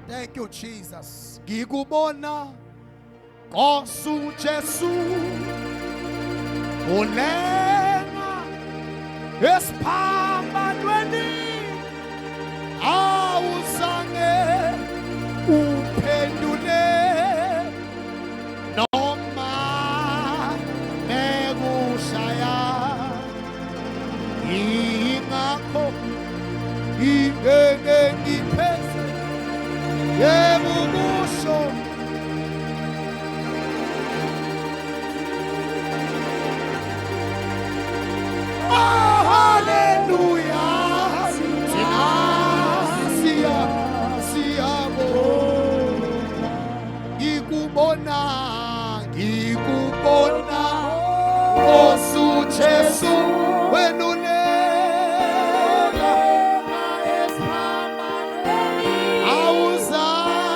Thank you, Jesus. Ngikubona Nkosi Jesu ulenga esiphambanweni awuzange uphendule noma nekushaya ingakho ingeke ngipheze yebo kusho hallelujah siyabona ngikubona Nkosi Jesu wenulela awuzange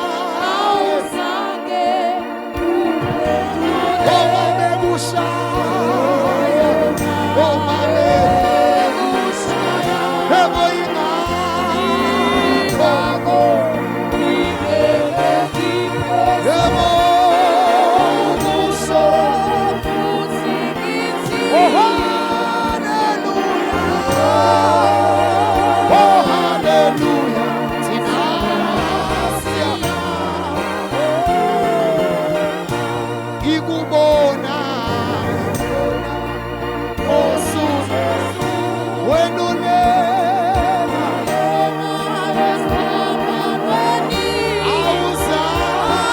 noma bekushaya noma bekushaya yebo ingakho yebo kusho futhi ngithi hallelujah thina ngikubona Nkosi wenulela awuzange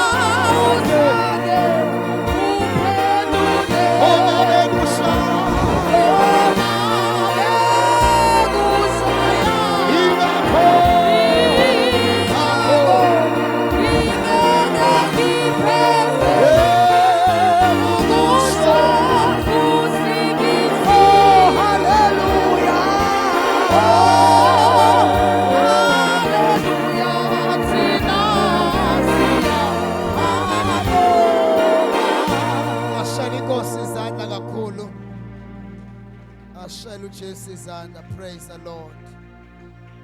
uphendule noma bekushaya ingakho ashela uJesu izandla. Praise the Lord.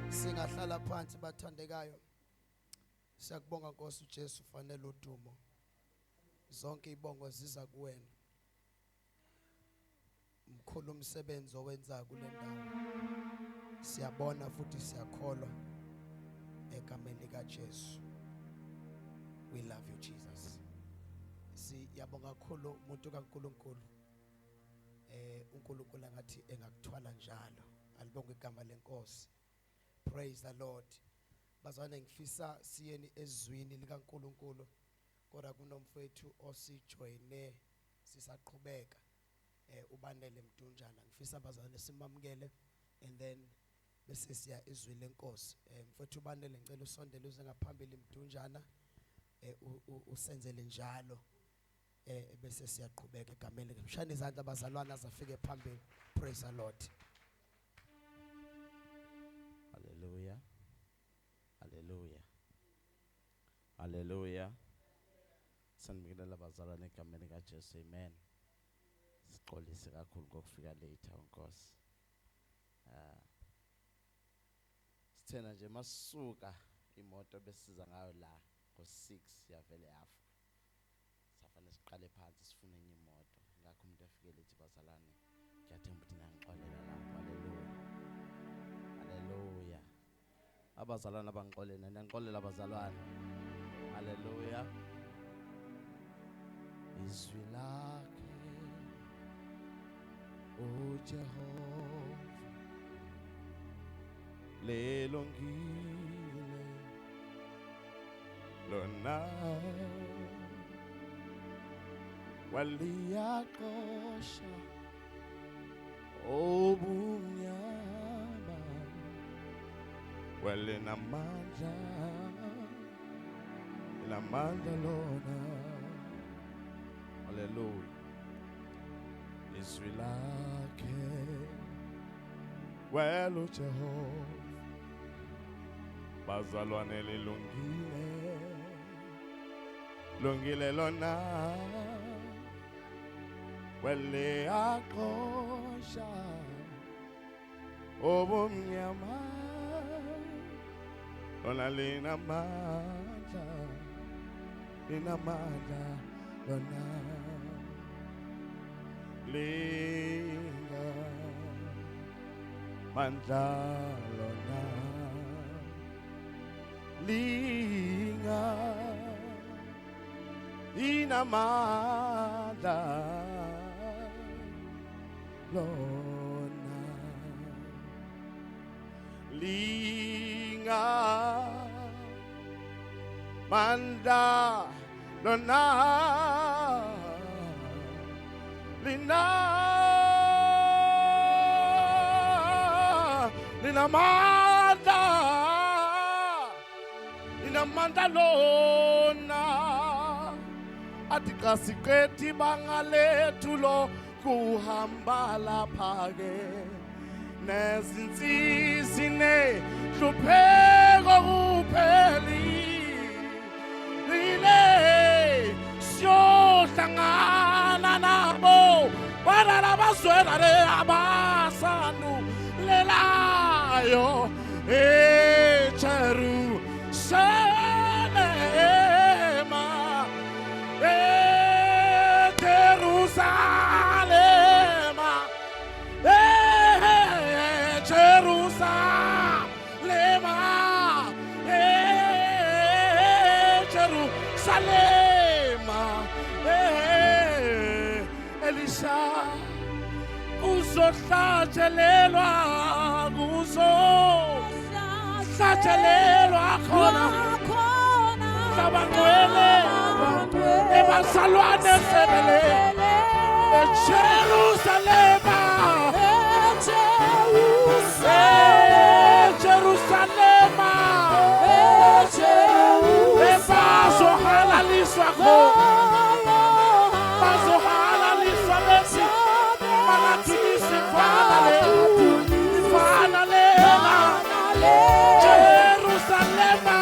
Singahlala phansi bathandekayo. Siyakubonga Nkosi uJesu, ufanele udumo. Zonke ibongo ziza kuwena. Mkhulu umsebenzi owenza kule ndawo. Siyabona futhi siyakholwa egameni likaJesu. We love you Jesus. Siyabonga kakhulu umuntu kaNkulunkulu. uNkulunkulu ngathi engakuthwala njalo. Alibonge igama leNkosi. Praise the Lord. Bazane ngifisa siyeni ezwini likaNkulunkulu. Kodwa kunomfowethu osijoyine sisaqhubeka ubanele Mtunjana. Ngifisa bazane simamukele and then bese siya ezwini leNkosi. Mfowethu ubanele ngicela usondele uze ngaphambili Mtunjana usenzele njalo. Bese siyaqhubeka egameni likaNkulunkulu. Mshayeni izandla abazalwana azafike phambili. Praise the Lord. Hallelujah. Hallelujah. Hallelujah. Sanibingelela abazalwane egameni likaJesu. Amen. Sixolise kakhulu ngokufika late Nkosi. Sithena nje masuka imoto besiza ngayo la ngo6 yavele yafa. Safana siqale phansi sifune enye imoto. Ngakho umuntu efike late bazalwane. Ngiyathemba ukuthi nangixolela lapho. Hallelujah. Hallelujah. Abazalwane abangixolene nangixolela abazalwane. Hallelujah. Izwi lakhe o Jehova lelongile lona waliyaqosha obunyama walenamandla lona. Hallelujah. Izwi lakhe welo Jehova bazalwane lungile lona wele aqosha obumnyama lona linamandla linamandla lona linga mandla lona linga linamandla lona linga manda lona lina linamanda lona athi xa siqethi ibanga lethu lokuhamba lapha ke nezinsizi nehlupheko kuphelile siyohlangana nabo balala bazwela le abasanulelayo eJerusalema eJerusalema Jerusalema Jerusalema Elisha uzohlatshelelwa kuzohlatshelelwa khona sabangcwele ebasalwane sebele eJerusalema Jerusalema bazohalaliswa khona bazohalaliswa besi bangathunisi fana lela Jerusalema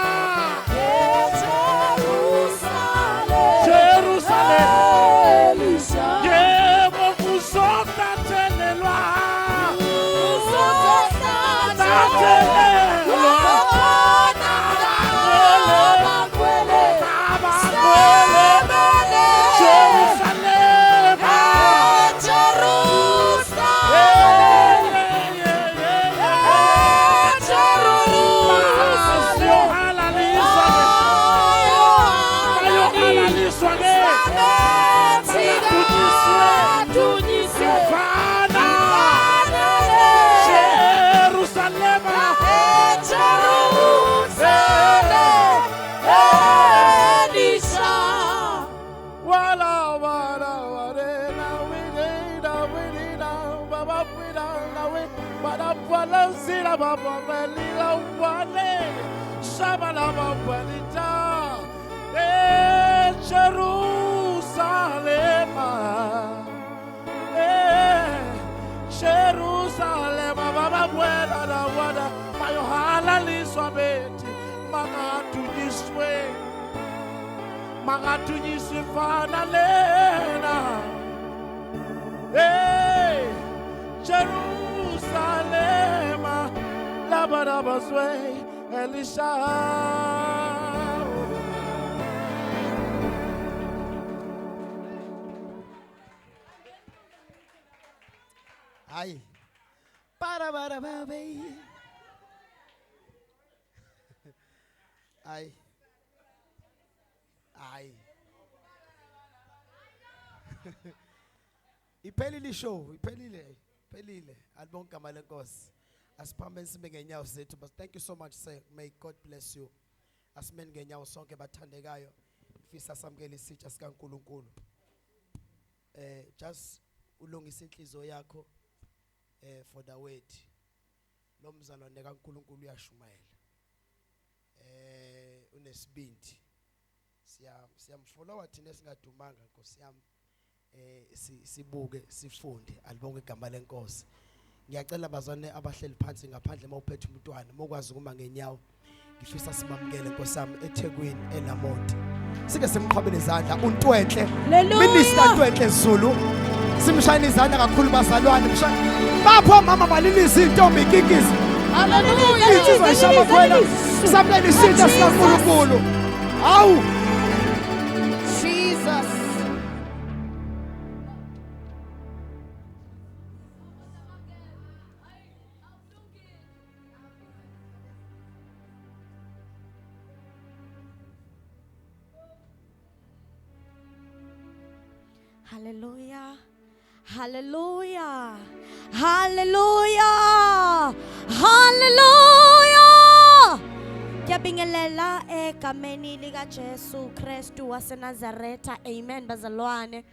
Jerusalema yebo kuzohlatelelwa Jerusalema baba buena na wada mayohalaliswa beti magatunyiswe fana lena Jerusalema labadabaswe Elisha Ay. Para baby. Ay. Ay. Iphelile show, iphelile. Album kama lenkosi. Asiphambe sibe ngenyawo zethu, but thank you so much sir. May God bless you. Asimeni ngenyawo sonke bathandekayo. Mfisa samkele isitsha sikaNkulunkulu. Just ulungisa inhliziyo yakho for the word. Lo mzalwane kaNkulunkulu uyashumayela. Unesibindi. Siyamfollowa thina singadumanga Nkosi yami. Sibuke sifunde alibonke igama lenkosi. Ngiyacela bazane abahleli phansi ngaphandle mawuphethe umntwana mokwazi ukuma ngenyawo. Ngifisa simamukele Nkosi yami eThekwini eNamonti. Sike simqhabele izandla uNtwenhle. Minister Ntwenhle Zulu. Simshayina izandla kakhulu bazalwane bapho mama balilisa intombi ikikizi. Haleluya insizwa ishaba khona. Samleni isitsha sikaNkulunkulu. Awu! Jesus. Hallelujah. Hallelujah. Hallelujah. Hallelujah. Ngiyabingelela egameni lika Jesu Kristu waseNazaretha. Amen bazalwane.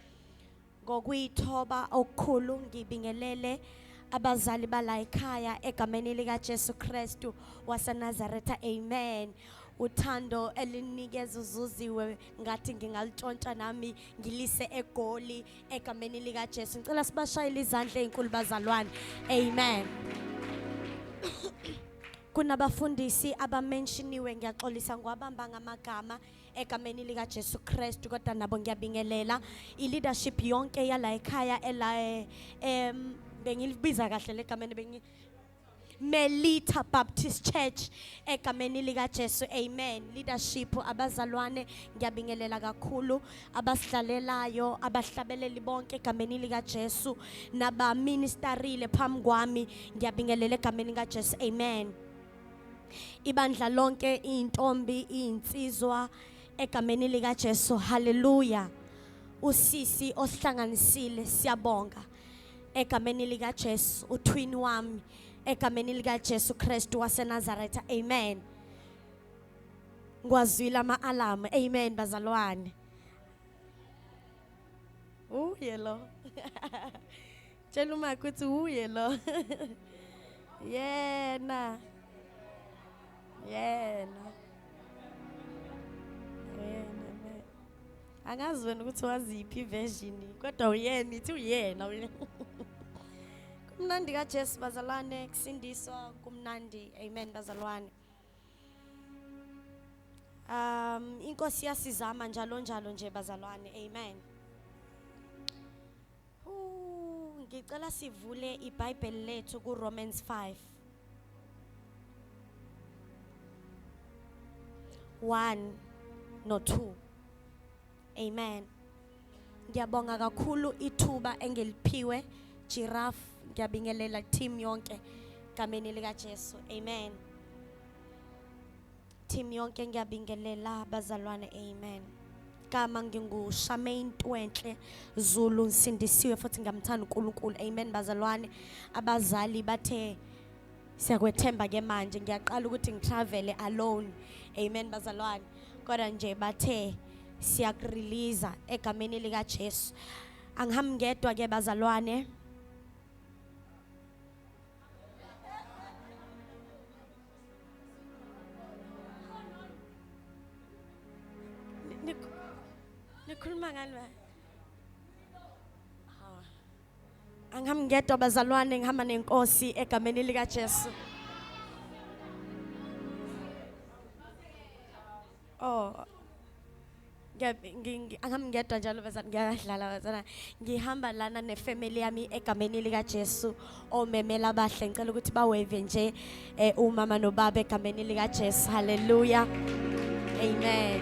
Ngokuyithoba okukhulu ngibingelele abazali bala ekhaya egameni lika Jesu Kristu waseNazaretha. Amen. Uthando elinikeza uzuziwe ngathi ngingalitshontsha nami ngilise egoli egameni lika Jesu. Ngicela sibashayele izandla ezinkulu bazalwane. Amen. Kunabafundisi abamenshiniwe ngiyaxolisa ngwabamba ngamagama egameni lika Jesu Kristu kodwa nabo ngiyabingelela i-leadership yonke yala ekhaya bengilibiza kahle legameni Melita Baptist Church egameni lika Jesu. Amen. Leadership abazalwane ngiyabingelela kakhulu abasidlalelayo abahlabeleli bonke egameni lika Jesu naba ministerile phambi kwami ngiyabingelela egameni lika Jesu. Amen. Ibandla lonke intombi insizwa egameni lika Jesu. Hallelujah. Usisi osihlanganisile siyabonga egameni lika Jesu. Utwini wami egameni lika Jesu Kristu waseNazaretha. Amen. Ngwazwile ama-alarm. Amen bazalwane. Yelo. Tshela uma kuthi yelo. Yena. Angazi wena ukuthi waziphi version kodwa uyena ithi uyena. Kumnandi kaJesu bazalwane kusindiswa kumnandi. Amen bazalwane. Inkosi yasizama njalo nje bazalwane. Amen. Ngicela sivule iBhayibheli lethu ku Romans 5. 1 no 2. Amen. Ngiyabonga kakhulu ithuba engiliphiwe Giraffe. Ngiyabingelela team yonke egameni lika Jesu. Amen. Team yonke ngiyabingelela bazalwane. Amen. Kama ngingu Shamain Ntwenhle Zulu nsindisiwe futhi ngamthanda uNkulunkulu. Amen bazalwane. Abazali bathe siyakwethemba ke manje ngiyaqala ukuthi ngitravel alone. Amen bazalwane. Kodwa nje bathe siyakurelease egameni lika Jesu. Angihambi ngedwa ke bazalwane. Nikhuluma ngani ba? Angihambi ngedwa bazalwane ngihamba nenkosi egameni lika Jesu. Angihambi ngedwa njalo bazalwane ngiyadlala bazalwane. Ngihamba lana nefamily yami egameni lika Jesu. Omemela abahle ngicela ukuthi bawave nje umama nobaba egameni lika Jesu. Hallelujah. Amen.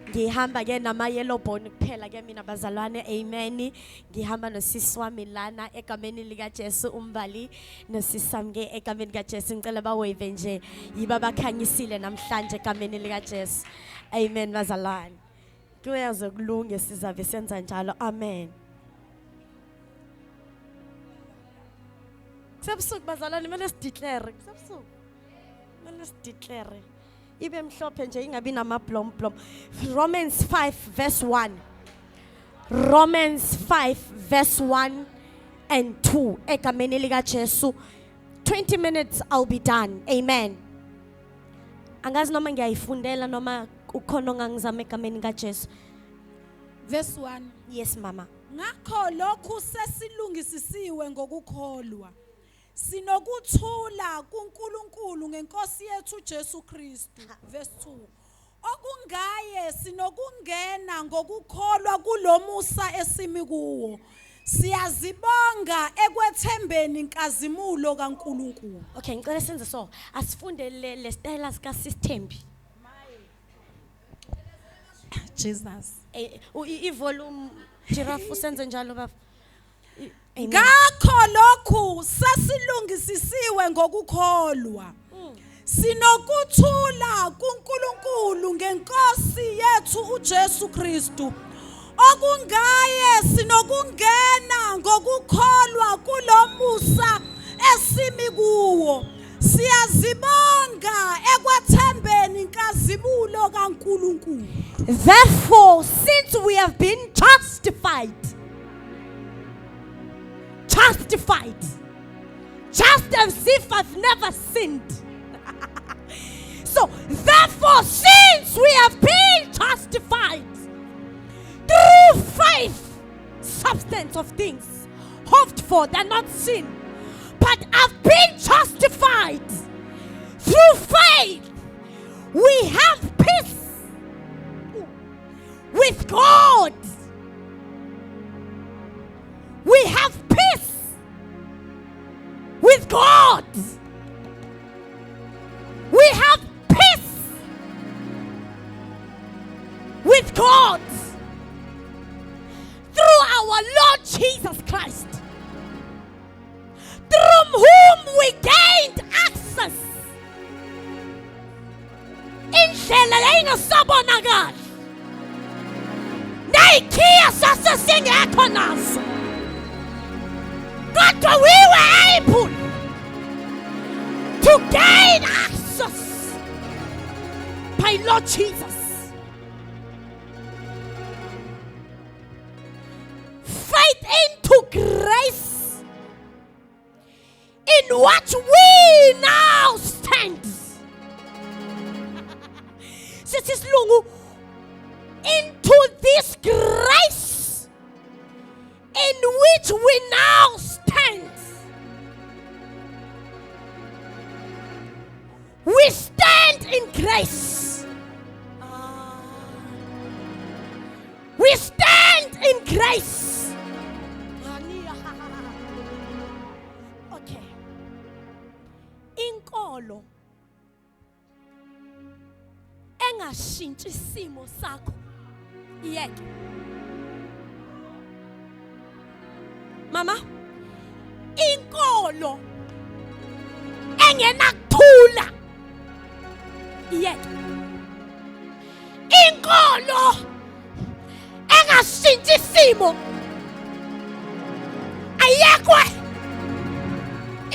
Ngihamba ke nama yellow bone kuphela ke mina bazalwane. Amen. Ngihamba nosisi wami lana egameni lika Jesu umbali nosisami ke egameni lika Jesu. Ngicela bawave nje yiba bakhanyisile namhlanje egameni lika Jesu. Amen bazalwane. Kuyaze kulunge sizabe senza njalo. Amen. Kusebusuku bazalwane mele sideclare. Kusebusuku mele sideclare. Ibe mhlophe nje ingabi namablom. Romans 5 verse 1. Romans 5 verse 1 and 2 egameni lika Jesu. 20 minutes I'll be done. Amen. Angazi noma ngiyayifundela noma ukhona ngangizama egameni kaJesu. Verse 1. Yes mama. Ngakho lokhu sesilungisisiwe ngokukholwa. Sinokuthula kuNkulunkulu ngeNkosi yethu Jesu Kristu. Verse 2. Okungaye sinokungena ngokukholwa kulomusa esimi kuwo. Siyazibonga ekwethembeni inkazimulo kaNkulunkulu. Okay, ngicela senze so. Asifunde le style sika Sistembi. Jesus. Volume Giraffe usenze njalo baba. Amen. Ngakho lokhu sasilungisisiwe ngokukholwa. Sinokuthula kuNkulunkulu ngeNkosi yethu uJesu Kristu. Okungaye sinokungena ngokukholwa kulomusa esimi kuwo. Siyazibonga ekwethembeni inkazimulo kaNkulunkulu. Therefore, since we have been justified, just as if I've never sinned. So, therefore, since we have been justified through faith, substance of things hoped for, they're not sin, but have been justified through faith, we have peace with God. We have peace with God. We have peace with God through our Lord Jesus Christ, through whom we gained access. Indlela engasabonakala. Nayikhiya sasesingekho nazo. Kodwa we were able to gain access by Lord Jesus. Faith into grace in what we now stand. Sister Lungu, into this grace in which we now stand. We stand in grace. We stand in grace. Okay. Inkolo engashintshi isimo sakho yeke. Mama, inkolo engenakuthula yeke. Inkolo engashintshi isimo ayekwe.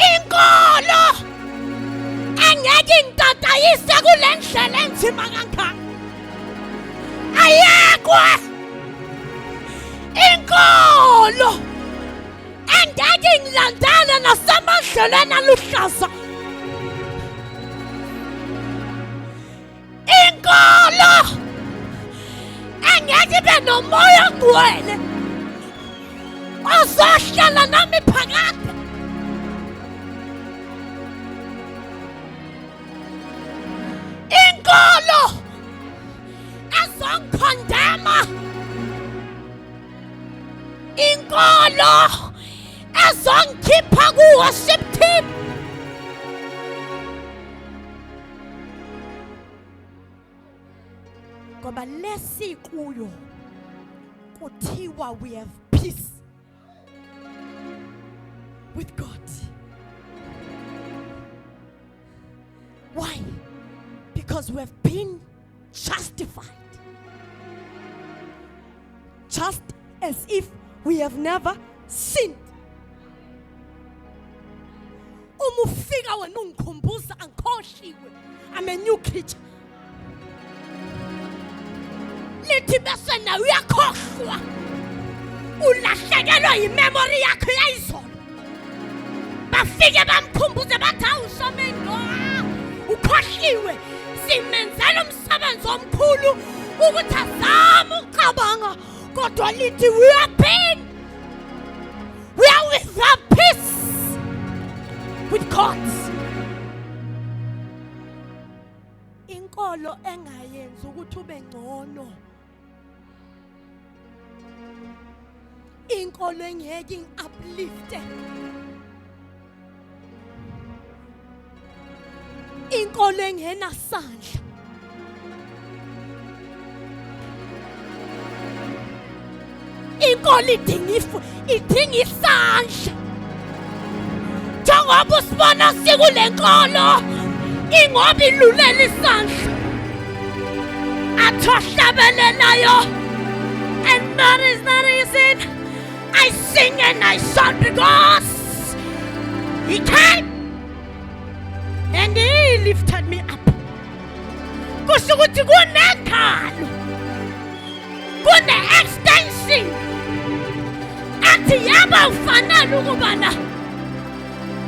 Inkolo engeke intatayise kule ndlela enzima kangaka ayekwe. Inkolo engeke ngilandele nasemadlelweni aluhlaza. Inkolo engeke ibe nomoya ogcwele ozohlala nami phakade. Inkolo ezongikondema. Inkolo ezongikhipha ku-worship team. Ngoba lesi kuyo kuthiwa we have peace with God. Why? Because we have been justified. Just as if we have never sinned. Umufika wena ungikhumbuza angikhohliwe. I'm a new creature. Lithi bese nawe uyakhohlwa. Ulahlekelwa yimemory yakho yayizolo. Bafike bamkhumbuze bathi awuShamain ukhohliwe. Simenzela umsebenzi omkhulu ukuthi azame ukucabanga. Kodwa lithi we are with our peace with God. Inkolo engayenza ukuthi ube ngcono. Inkolo engeke ingi-uplifte. Inkolo engenasandla. inkolo idinga isandla. Njengoba usibona sikule nkolo ingoba ilulela isandla athi ahlabelelayo. And that is the reason I sing and I shout, because He came and He lifted me up. Kusho ukuthi kunenkalo, kune-extension athi yaba ufanele ukuba la,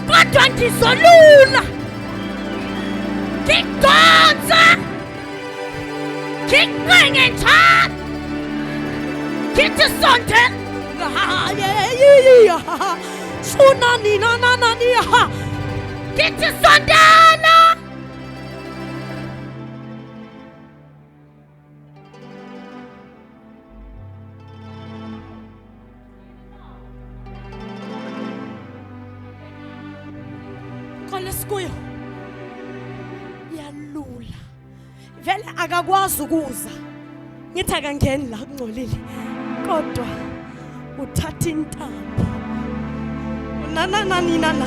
kodwa ngizolula, ngikudonsa, ngikuncenge njalo, ngithi sondela. Shuna nina nana ngithi sondela. Kole sikuyo yalula vele akakwazi ukuza, ngithi akangeni la kungcolile, kodwa uthatha intambo nana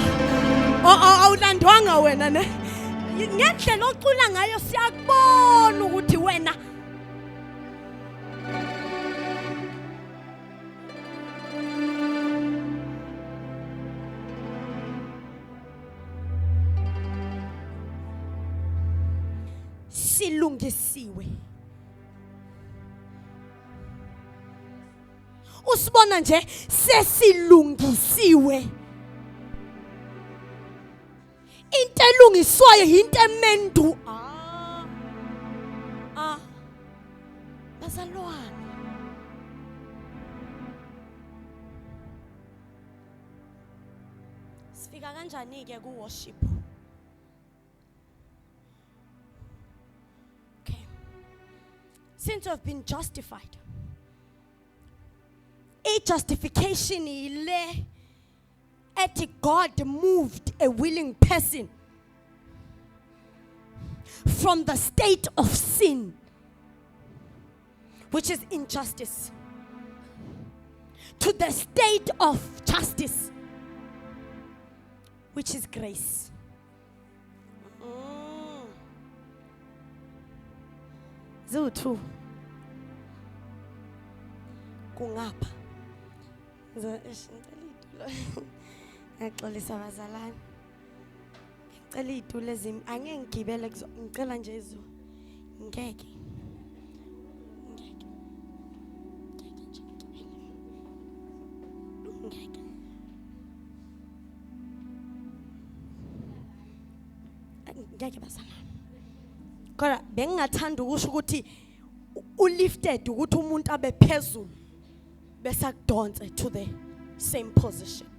awulandwanga wena ne, ngendlela ocula ngayo siyakubona ukuthi wena silungisiwe. Usibona nje sesilungisiwe. Into elungiswayo into emendu. Bazalwane. Sifika kanjani ke ku worship? Okay. Since you've been justified, a justification ile ethi God moved a willing person from the state of sin, which is injustice, to the state of justice, which is grace. Zulu kungapha ngixolisa abazalwane, ngicela izitulo ezimi, angeke ngigibele, ngicela nje izo, ngeke bazalwane. Kodwa bengingathanda ukusho ukuthi ulifted ukuthi umuntu abe phezulu bese akudonse to the same position.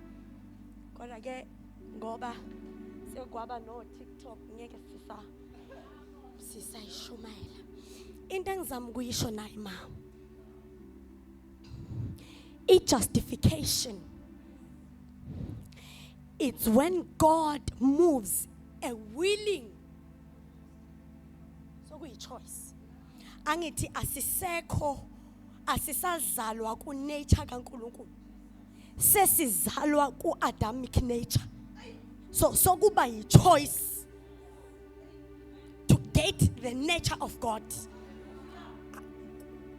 Kodwa ke ngoba sekwaba no TikTok ngeke sisayishumayela. Into engizama ukuyisho nayi ma, justification, it's when God moves a willing, so kuyi choice. Angithi asisekho, asisazalwa ku nature kaNkulunkulu, sesizalwa ku Adamic nature. So kuba yi choice to get the nature of God.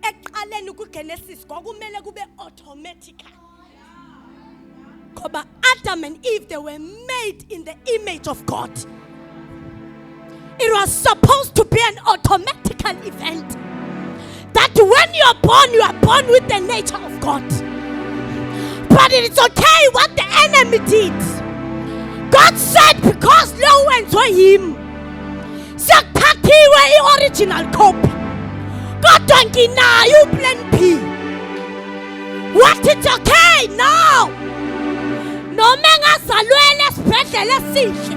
Eqaleni ku Genesis kwakumele kube automatic. Ngoba Adam and Eve, they were made in the image of God. It was supposed to be an automatical event. That when you are born with the nature of God. But it's okay what the enemy did. God said, because no one saw him, sakathiwe i-original copy. Kodwa nginayo plan B. What it's okay now. Noma ngazalwele esibhedlela esihle,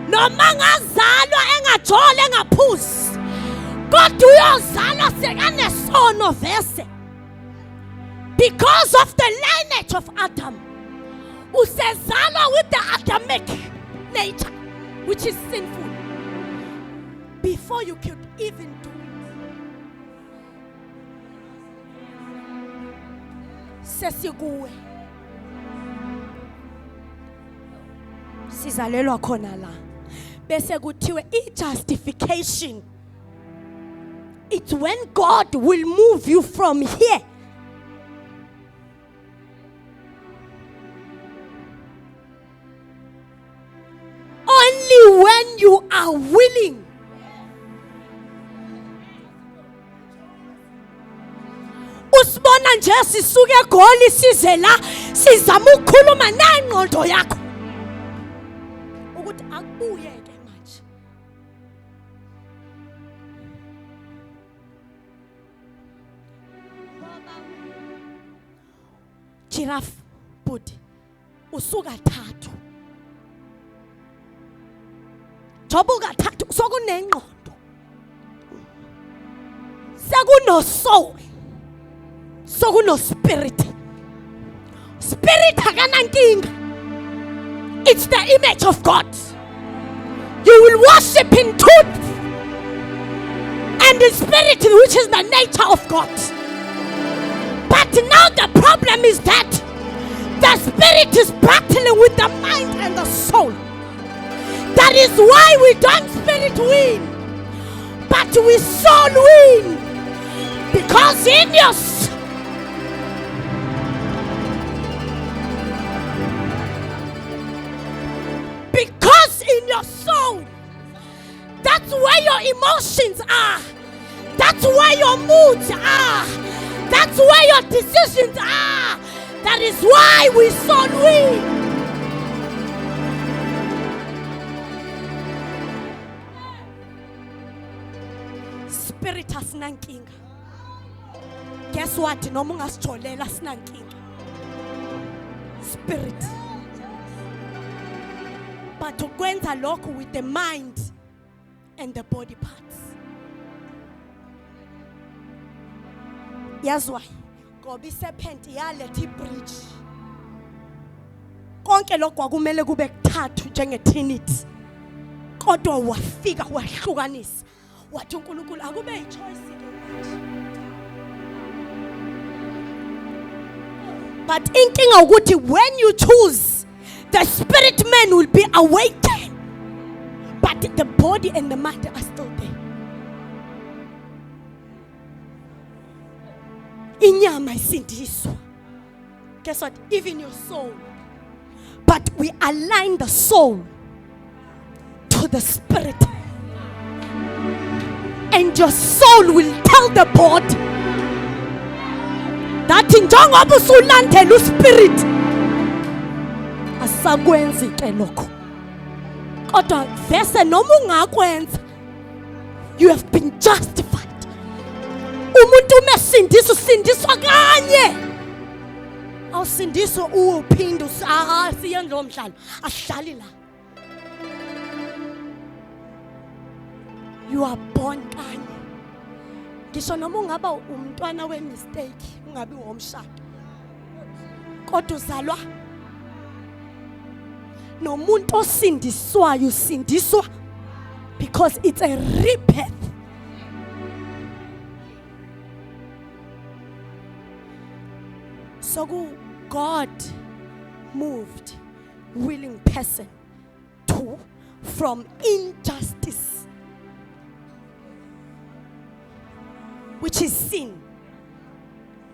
noma ngazalwa engajole engaphuzi, kodwa uyozalwa sekanesono vese. Because of the lineage of Adam, usezalwa with the Adamic nature, which is sinful, before you could even do it. sesikuwe sizalelwa khona la bese kuthiwe i-justification. It's when God will move you from here only when you are willing. Usibona nje sisuke eGoli size la sizama ukukhuluma nengqondo yakho ukuthi akubuye ke manje. Giraffe budi usuka thathu. Jobuka thathu sokunengqondo. Sekuno soul. Sokuno spirit. Spirit akanankinga. It's the image of God. You will worship in truth and in spirit, which is the nature of God. But now the problem is that the spirit is battling with the mind and the soul. That is why we don't spirit win, but we soul win. Because in your soul, that's where your emotions are. That's where your moods are. That's where your decisions are. That is why we soul win. Spirit asinankinga. Guess what? Noma ungasitholela asinankinga. Spirit. But ukwenza lokho with the mind and the body parts. Yazwa ngoba iserpent yaletha ibridge. Konke lokho kwakumele kube kuthathu njenge trinity. Kodwa wafika wahlukanisa. Wathi uNkulunkulu akube ichoice ke manje. But inkinga ukuthi when you choose, the spirit man will be awakened, but the body and the mind are still there. Inyama isindiswa. Guess what? Even your soul. But we align the soul to the spirit. And your soul will tell the body that njengoba usulandela uspirit asakwenzi ke lokho. Kodwa vese noma ungakwenza, you have been justified. Umuntu umesindiswa usindiswa kanye. Awusindiswa uphinda siyenza lo mhlalo asihlali la. You are born kanye. Ngisho noma ungaba umntwana we-mistake, ungabi womshado. Kodwa uzalwa nomuntu osindiswayo usindiswa because it's a rebirth. So God moved willing person from injustice, which is sin.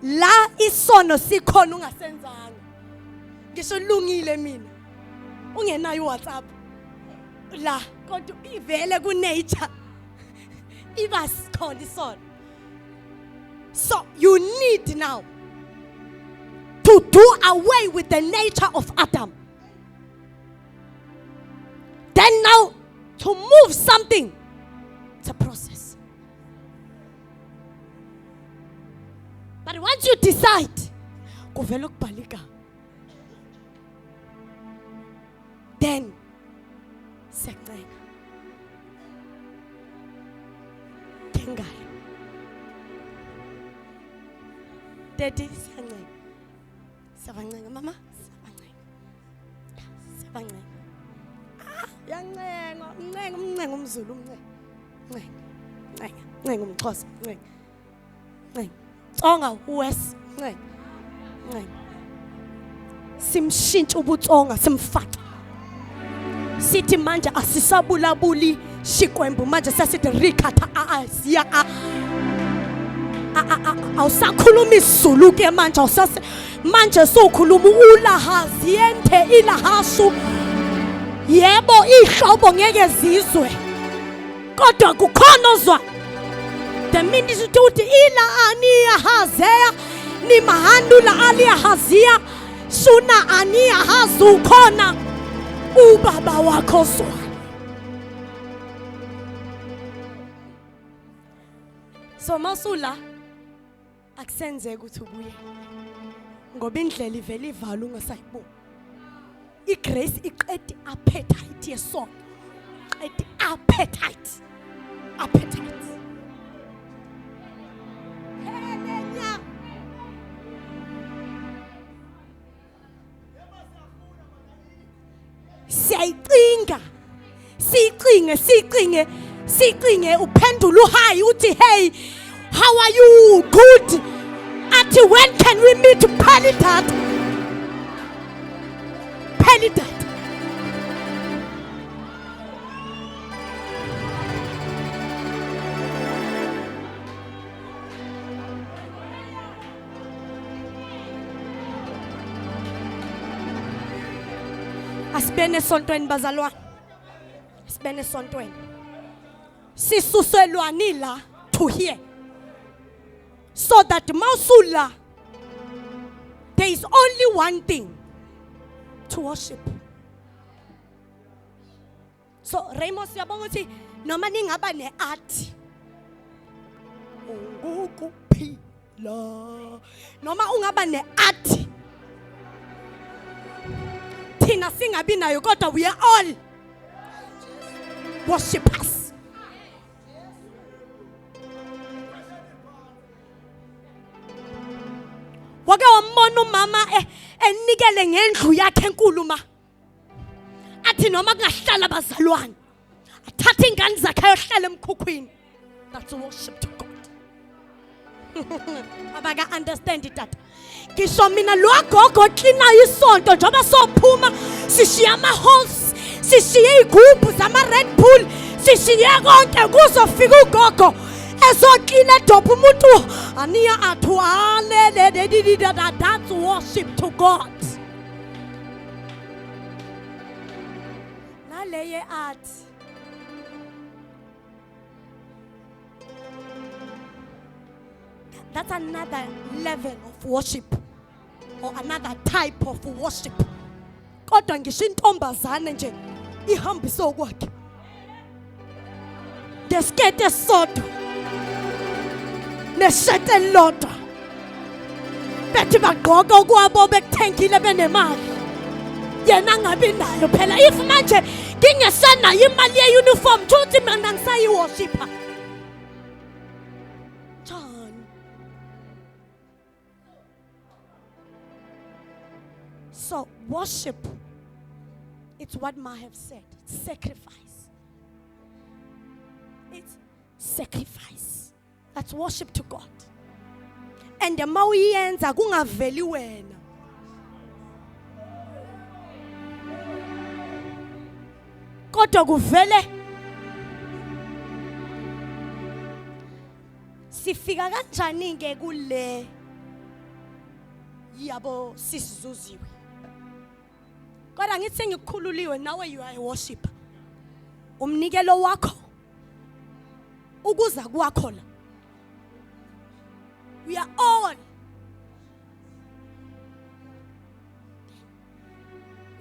La isono sikhona ungasenzanga. Ngisho lungile mina. Ungenayo WhatsApp. La kodwa ivele ku nature. Iba sikhona isono. So you need now to do away with the nature of Adam. Then now to move something, it's a process. But once you decide, kuvela ukubhalika, then sekuncenga kengayo daddy siyancenga siyabancenga mama siyabancenga yancenga uncenga umZulu uncenga umXhosa uncenga Tsonga uwes uncenga simshintsha ubutsonga simfake sithi manje asisabulabuli shikwembu manje sesithi rikhatha siya awusakhuluma isiZulu ke manje manje sokhuluma ulahazi yente ilahasu yebo ihlobo ngeke zizwe kodwa kukhona ozwa the minute uthi ila aniya hazeya ni mahandula aliya hazia suna aniya hazu khona ubaba wakho zwa so masula akusenzeke ukuthi ubuye ngoba indlela ivela ivala ungasayiboni igrace iqeda appetite yesono qeda appetite helenya sicinge uphendula uhayi uthi hey how are you good athi when can we meet Pelidat asibene esontweni bazalwane asibene esontweni sisuselwani la to hear so that Mausula there is only one thing to worship. So Ramos yabonga uthi noma ningaba neart ukuphila noma ungaba neart thina singabi nayo kodwa we are all worshipers. Wake wambona umama enikele ngendlu yakhe enkulu ma athi noma kungahlala bazalwane athatha ingane zakhe ayohlala emkhukhwini. That's worship to God. Abaka understand it that ngisho mina lo gogo cleanayo isonto njoba sophuma sishiya ama holes sishiye igubhu zama Red Bull sishiye konke kuzofika ugogo ezoklina edopha umuntu aniya athwale that's worship to God. Naleye art that's another level of worship or another type of worship. Kodwa ngisho intombazane nje ihambise okwakhe deskete esodwa neshete elodwa bethi bagqoka okwabo bekuthengile benemali yena ngabi nayo phela if manje ngingesanayo imali ye-uniform futhi mina ngisayi-worshipper. So worship, it's what Ma have said. It's sacrifice. It's sacrifice. That's worship to God. And the mauyenza kungaveli wena. Kodwa kuvele sifika kanjani ke kule yabo sisizuziwe. Kodwa ngithi ngikukhululiwe nawe you are a worshiper. Umnikelo wakho ukuza kwakho la. We are all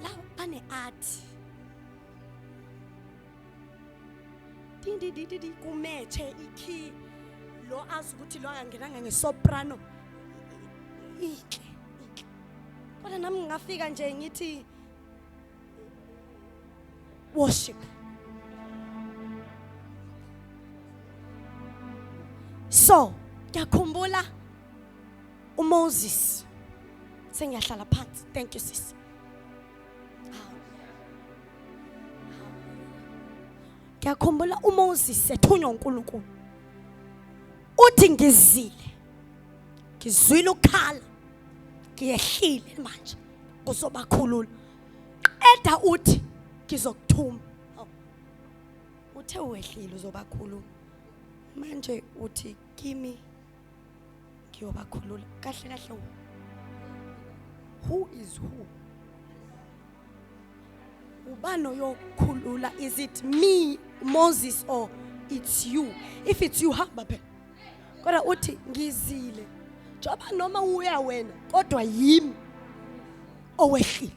la bane art. Dindi kumeche iki lo azukuthi lo angenanga ngesoprano. Ikhe. Kodwa nami ngafika nje ngithi worship. So, ngiyakhumbula uMoses. Sengiyahlala phansi. Thank you sis. Ngiyakhumbula uMoses ethunywa uNkulunkulu. Uthi ngizile. Ngizwile ukhala ngiyehlile manje kuzobakhulula eda uthi ngizokuthuma uthe wehlile uzobakhulula manje uthi kimi ngiyobakhulula kahle kahle who is who ubano yokukhulula is it me Moses or it's you if it's you hamba phela kodwa uthi ngizile njoba noma uya wena kodwa yimi owehlile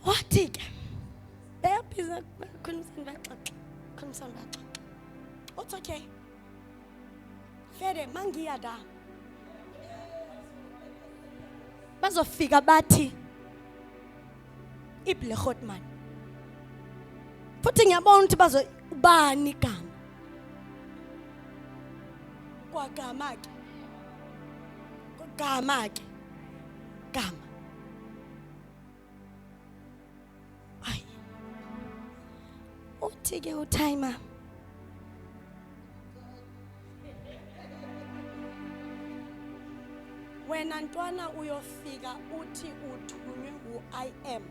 wathi ke bayaphiza khonisa it's okay fere mangiya da bazofika bathi iblehotman futhi ngiyabona ukuthi bazobani igama kwagama ke gama ay uthi ke utimer wena ntwana uyofika uthi uthunywe I am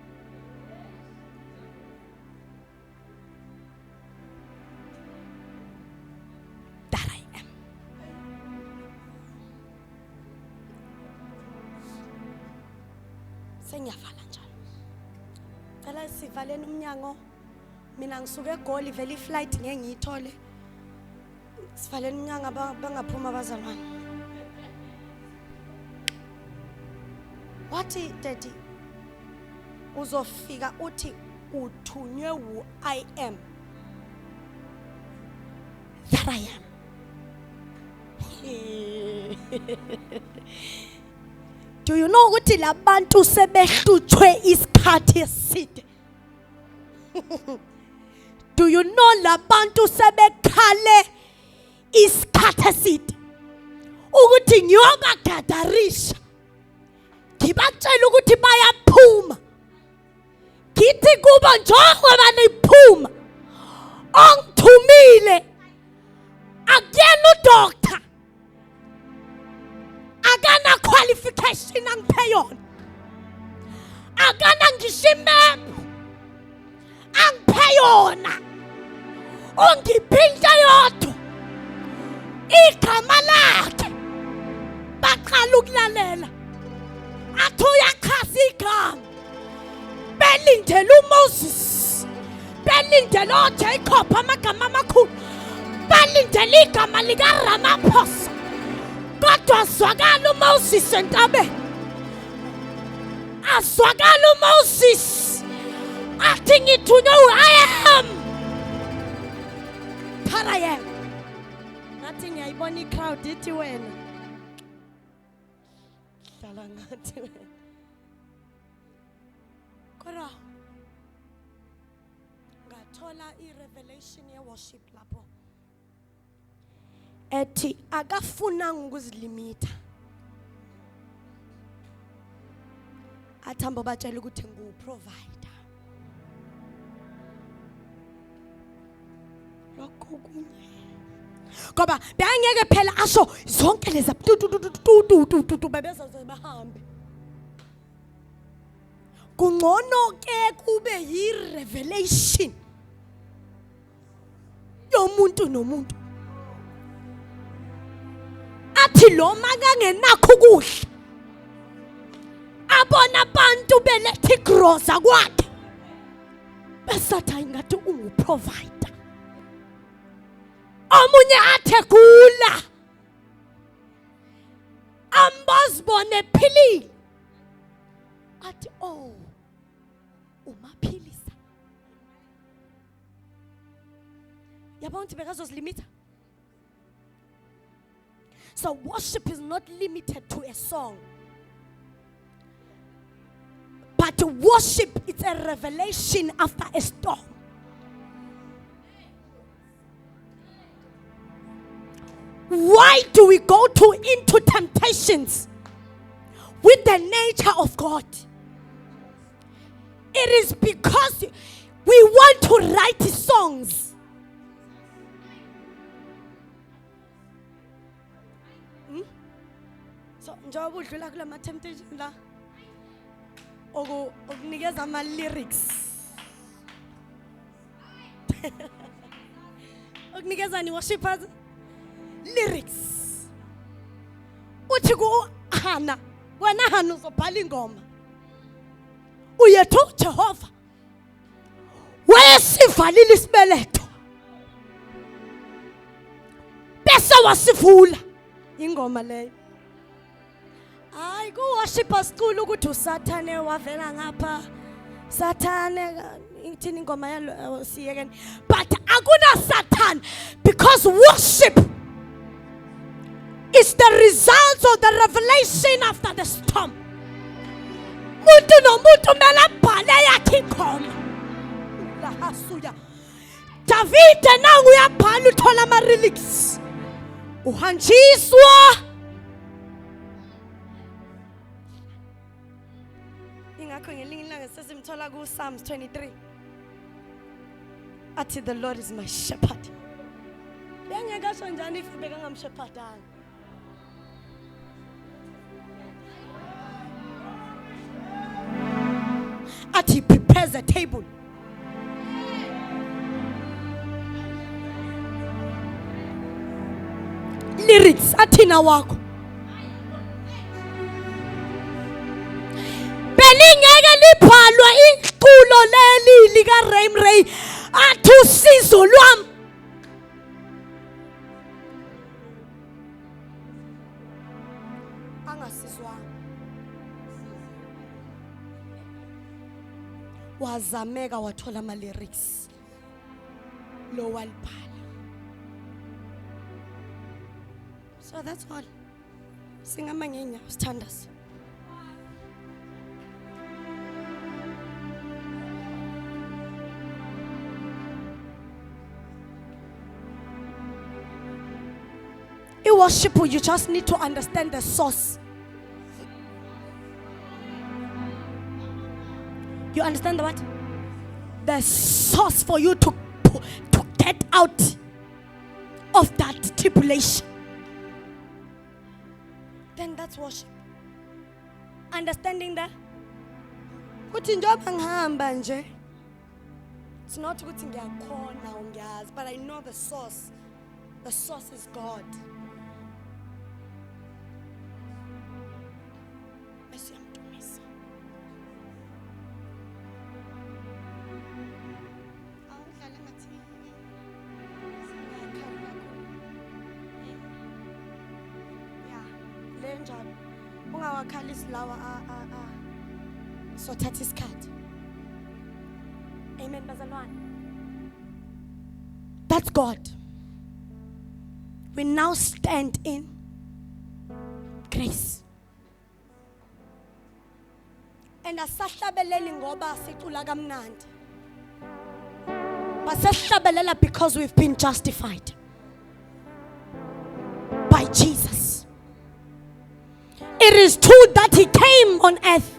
that I am sengiyavala njalo cela sivaleni umnyango mina ngisuke eGoli vele iflight ngeke ngiyithole sivaleni umnyango bangaphuma abazalwane wathi daddy uzofika uthi uthunywe I am that I am do you know ukuthi labantu sebehluthwe isikhathi eside do you know labantu sebekhale isikhathi eside ukuthi ngiyobagadarisha ngibatshela ukuthi bayaphuma ngithi kuba njengoba niphuma ongithumile akuyena udoctor akana qualification angiphe yona akana ngishimephu angiphe yona ongiphinda yodwa igama lakhe baqala ukulalela athi uyakhasa igama belindele uMoses belindele uJacob amagama amakhulu belindele igama likaRamaphosa kodwa zwakala uMoses entabeni azwakala uMoses athi ngithunywe I am that I am ngathi ngiyayibona icrowd ithi wena hlala ngathi wena kodwa ngathola i-revelation ye-worship lapho ethi akafunanga ukuzilimita athamba batshela ukuthi ngu-provider lokho kunye ngoba bengeke phela asho zonke lezi bebezaze bahambe kungcono ke kube yi-revelation yomuntu nomuntu athi lo makangenakho ukudla abona abantu belethe igroza kwakhe besathi ingathi unguprovider omunye athe Khula ambazibone philile athi oh umaphilisa yabona ukuthi bekazozilimita. So worship is not limited to a song, but worship is a revelation after a storm. Why do we go into temptations with the nature of God? It is because we want to write songs. So njengoba udlula kula ma temptation la okunikeza ama lyrics. Okunikeza ni worshipers lyrics. Uthi ku Hana, wena Hana uzobhala ingoma. Uyethu Jehova. Wesivalile isibeletho. Bese wasivula ingoma leyo. Hayi ku worshipers school ukuthi uSathane wavela ngapha. Sathane ithini ingoma yalo siyekeni. But akuna Satan because worship is the result of the revelation after the storm. Muntu nomuntu mela bhale yakhe ingoma. La hasuya. David nangu uyabhala uthola ama lyrics. Uhanjiswa. Ingakho ngelinye ilanga sesimthola ku Psalms 23. Athi the Lord is my shepherd. Bengekasho njani if bekangamshepherdanga. Athi prepares a table. Lyrics athina wakho. Belingeke libhalwa iculo leli lika Ray athi usizo lwami. Angasizwa. Wazameka wathola ama lyrics. Lo walibhala. So that's all. Singama ngenya standards. In worship, you just need to understand the source. You understand what? The source for you to get out of that tribulation. Then that's worship. Understanding that. Kuthi njoba ngihamba nje. It's not ukuthi ngiyakhona ungiyazi, but I know the source. The source is God. So that is cut. Amen. That's God. We now stand in grace. And asahlabeleli ngoba sicula kamnandi. Basahlabelela because we've been justified by Jesus. It is true that he came on earth.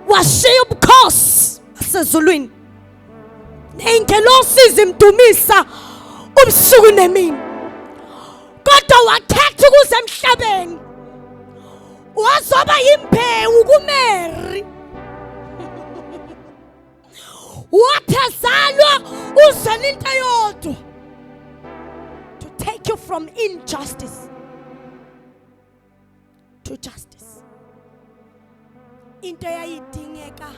Washiya ubukhosi basezulwini. Neingelosi zimdumisa ubusuku nemini. Kodwa wakhetha ukuze emhlabeni. Wazoba imbewu kuMary. Wathazalwa uzele into yodwa. To take you from injustice to justice. Into eyayidingeka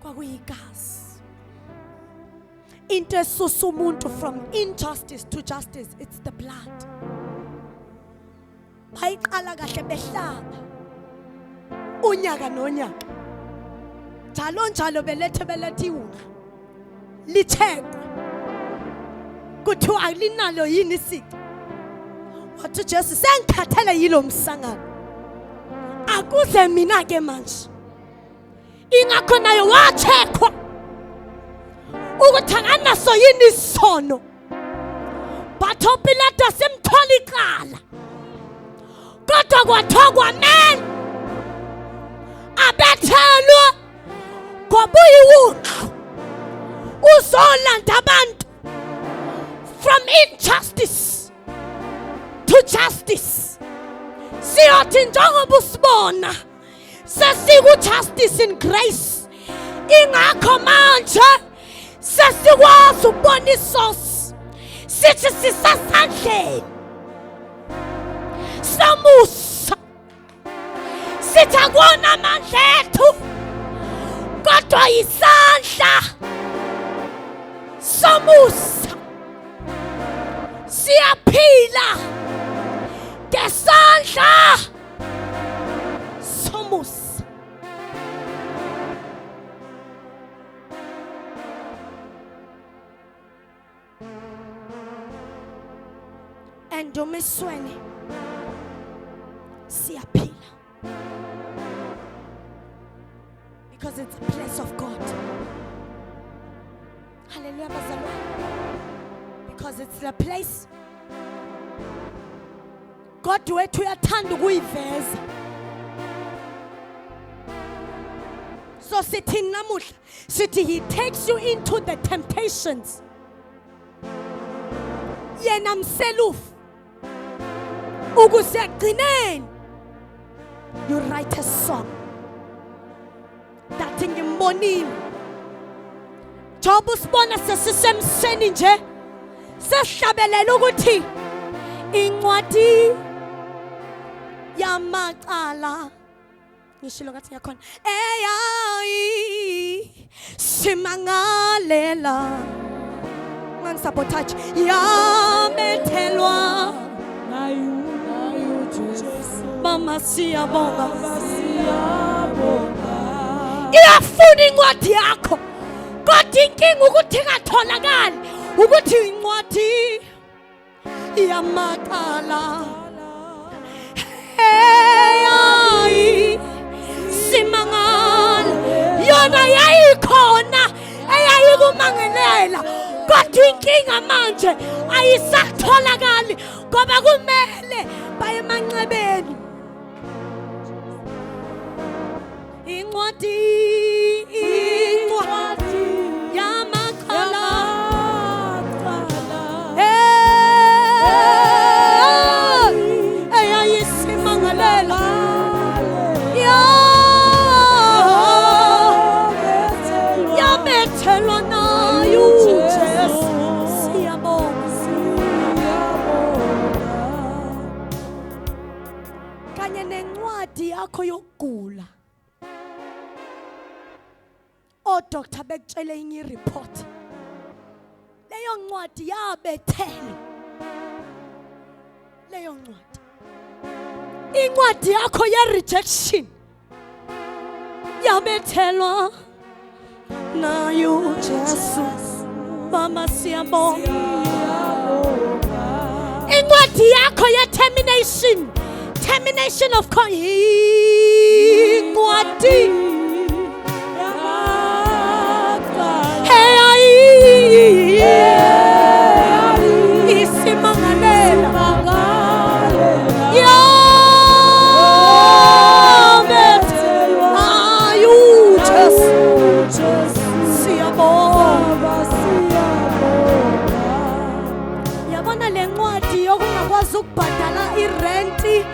kwakuyigazi. Into esusa umuntu from injustice to justice, it's the blood. Bayiqala kahle behlaba unyaka nonyaka. Njalo belethe iwula lithekwe kuthiwa alinalo yini isici. Wathi Jesu sengikhathele yilo msangano. Akuze mina ke manje. Ingakho nayo wathekwa ukuthi akanaso yini isono. Batho Pilato simthola icala. Kodwa kwathokwa men abethelwa ngobuyiwunqa uzolanda abantu from injustice to justice. siyothi njengoba usibona sesiku justice in grace ingakho manje sesikwazi ukubona isource sithi sisasandleni samusa sithi akona amandla ethu kodwa isandla samusa siyaphila ngesandla samusa. Endumisweni siyaphila because it's a place of God. Hallelujah, bazalwane. Because it's the place God wethu uyathanda ukuyiveza. So sithi namuhla sithi he takes you into the temptations. Yena mselufu ukuze agcineni you write a song that ngimbonile Job usibona sesisemseni nje sesihlabelela ukuthi incwadi yamacala ngishilo ngathi yakhona eyayi simangalela man sabotage yamethelwa nayu mama siyabonga iyafuna incwadi yakho kodwa inkinga ukuthi ingatholakali ukuthi incwadi iyamaqala hey simangala yona yayikhona eyayikumangelela kodwa inkinga manje ayisatholakali ngoba kumele baye emanxebeni incwadi yamaqala eyayisimangalela yamethelwa nayo siyabonga kanye nencwadi yakho yokugula odoctor bekutshele inye report leyo ncwadi yabethela leyo ncwadi incwadi yakho ye rejection yabethelwa nayo Jesu mama siyabonga incwadi yakho ye termination of incwadi isimangalela yabona le ncwadi yokungakwazi ukubhadala irenti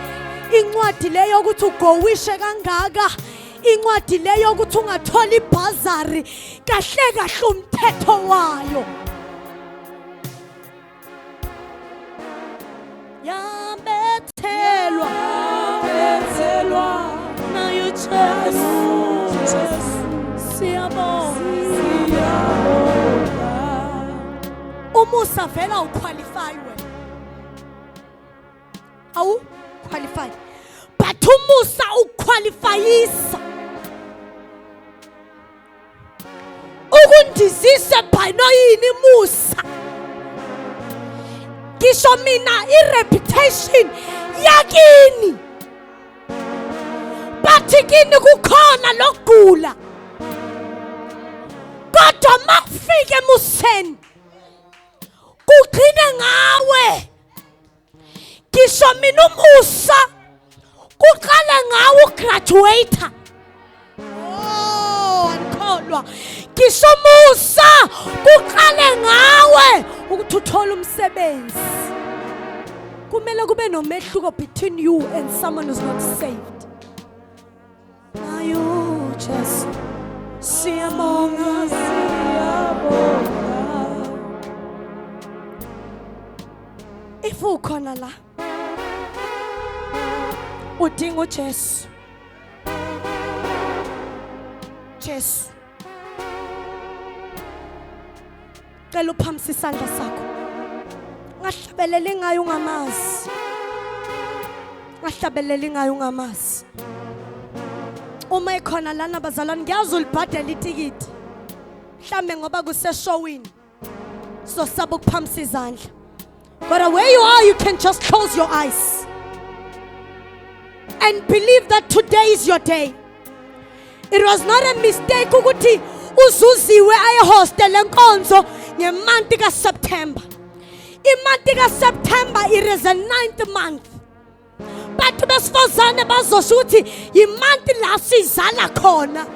incwadi leyo ukuthi ugowishe kangaka incwadi leyo ukuthi ungathola ibhazari kahle kahle umthetho wayo yabethelwa nayo Jesu siyabonga umusa vela uqualify wena awu qualify but umusa uqualifyisa ukundizise bhayino yini musa ngisho mina ireputation yakini bathi kini kukhona lokugula kodwa mafike museni kuqine ngawe ngisho mina umusa kuqala ngawe ugraduate ankholwa ngisho umusa kuqale ngawe ukuthi uthola umsebenzi kumele kube nomehluko between you and someone who's not saved. Now you just siyabonga, siyabonga. If ukhona la udinga uJesu, Jesu, cela uphamise isandla sakho. Ngahlabelele ngayo ungamazi. Ngahlabelele ngayo ungamazi. Uma ikhona lana bazalwane ngiyazi ulibhadela itikiti. Mhlambe ngoba kuseshowini. So saba ukuphamisa izandla. But where you are, you can just close your eyes and believe that today is your day. It was not a mistake ukuthi uZuziwe ayehostel enkonzo ngemonth ka September. Imonth ka September it is a 9th month. But besifazane bazosho ukuthi imonth la sizala khona.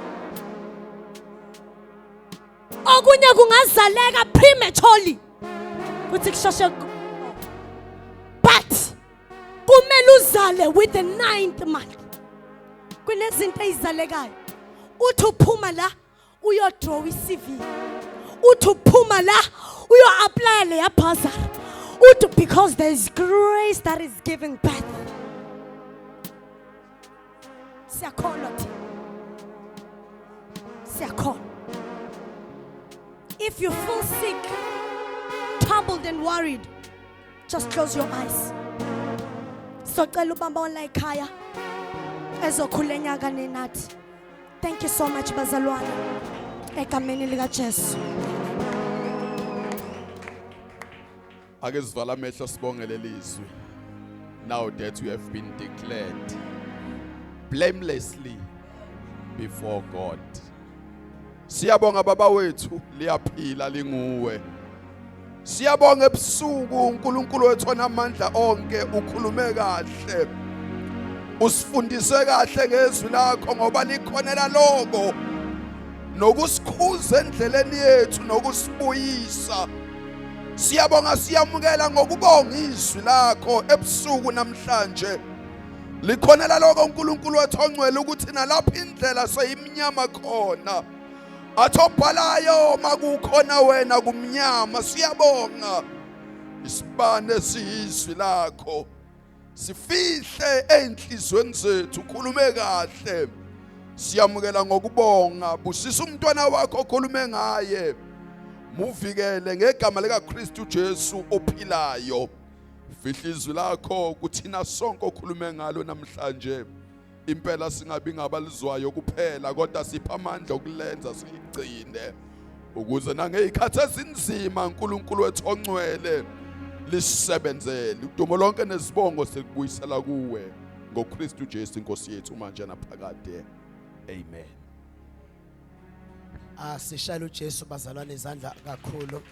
Okunye kungazaleka prematurely. Kuthi kushoshe but kumele uzale with the 9th month. Kunezinto ezizalekayo. Uthi uphuma la uyodraw iCV. Uthi uphuma la uyo-apply leya bursary. Uthi because there is grace that is giving birth. Siyakhona thina. Siyakhona. If you feel sick, troubled and worried, just close your eyes. So cela ubamba la ekhaya ezokhula enyaka nenathi. Thank you so much bazalwane. Egameni lika Jesu. Ake sivala amehlo sibonge lelizwi. Now that we have been declared blamelessly before God. Siyabonga baba wethu liyaphila linguwe. Siyabonga ebusuku uNkulunkulu wethu onamandla onke ukhulume kahle. Usifundise kahle ngezwi lakho ngoba likhonela lokho nokusikhuza endleleni yethu nokusibuyisa. Siyabonga siyamukela ngokubonga izwi lakho ebusuku namhlanje. Likhonela lokho uNkulunkulu wethu ongcwele ukuthi nalapha indlela seyimnyama khona. Athobhalayo makukhona wena kumnyama. Siyabonga isibane siyizwi lakho. Sifihle enhlizweni zethu khulume kahle. Siyamukela ngokubonga busisa umntwana wakho okhulume ngaye. Muvikele ngegama lika Kristu Jesu ophilayo. Fihla izwi lakho kuthina sonke okhulume ngalo namhlanje. Impela singabi ngabalizwayo kuphela kodwa sipha amandla okulenza sigcine ukuze nangezikhathi ezinzima uNkulunkulu wethu ongcwele lisebenzele. Udumo lonke nezibongo sikubuyisela kuwe ngoKristu Jesu inkosi yethu manje naphakade. Amen. Sishayela uJesu bazalwane izandla kakhulu.